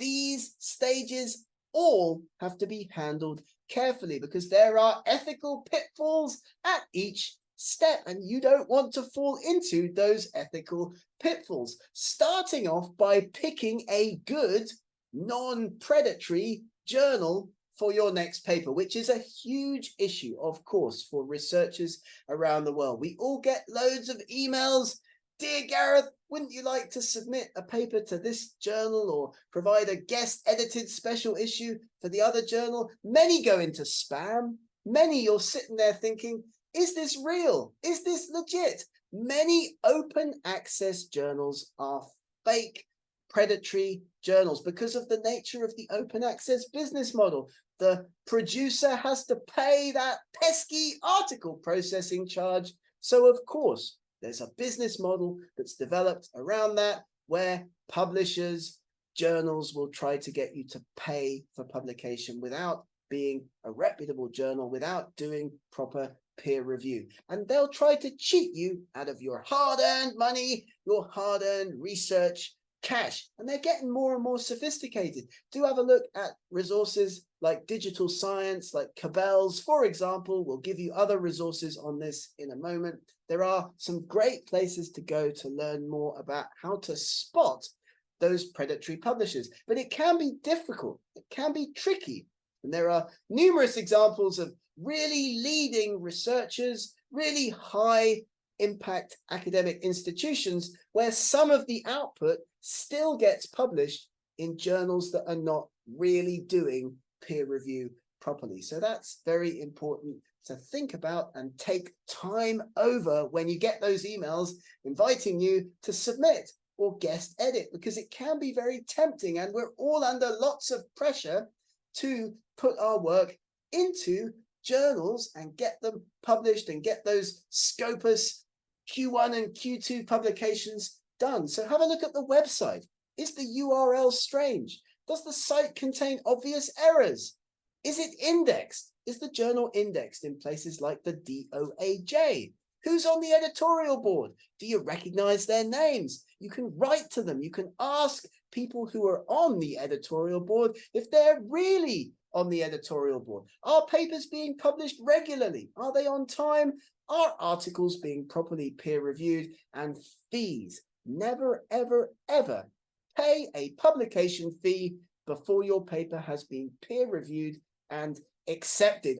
These stages all have to be handled carefully because there are ethical pitfalls at each step, and you don't want to fall into those ethical pitfalls. Starting off by picking a good non-predatory journal for your next paper, which is a huge issue, of course, for researchers around the world. We all get loads of emails. Dear Gareth, wouldn't you like to submit a paper to this journal or provide a guest edited special issue for the other journal? Many go into spam. Many you're sitting there thinking, is this real? Is this legit? Many open access journals are fake, predatory journals because of the nature of the open access business model. The producer has to pay that pesky article processing charge. So of course, there's a business model that's developed around that where publishers, journals will try to get you to pay for publication without being a reputable journal, without doing proper peer review. And they'll try to cheat you out of your hard-earned money, your hard-earned research cash. And they're getting more and more sophisticated. Do have a look at resources like digital science, like Cabell's, for example. We'll give you other resources on this in a moment. There are some great places to go to learn more about how to spot those predatory publishers. But it can be difficult. It can be tricky. And there are numerous examples of really leading researchers, really high impact academic institutions where some of the output still gets published in journals that are not really doing peer review properly. So that's very important to think about and take time over when you get those emails inviting you to submit or guest edit, because it can be very tempting and we're all under lots of pressure to put our work into journals and get them published and get those Scopus Q1 and Q2 publications done. So have a look at the website. Is the URL strange? Does the site contain obvious errors? Is it indexed? Is the journal indexed in places like the DOAJ? Who's on the editorial board? Do you recognize their names? You can write to them. You can ask people who are on the editorial board if they're really on the editorial board. Are papers being published regularly? Are they on time? Are articles being properly peer reviewed? And fees. Never, ever, ever pay a publication fee before your paper has been peer reviewed and accepted.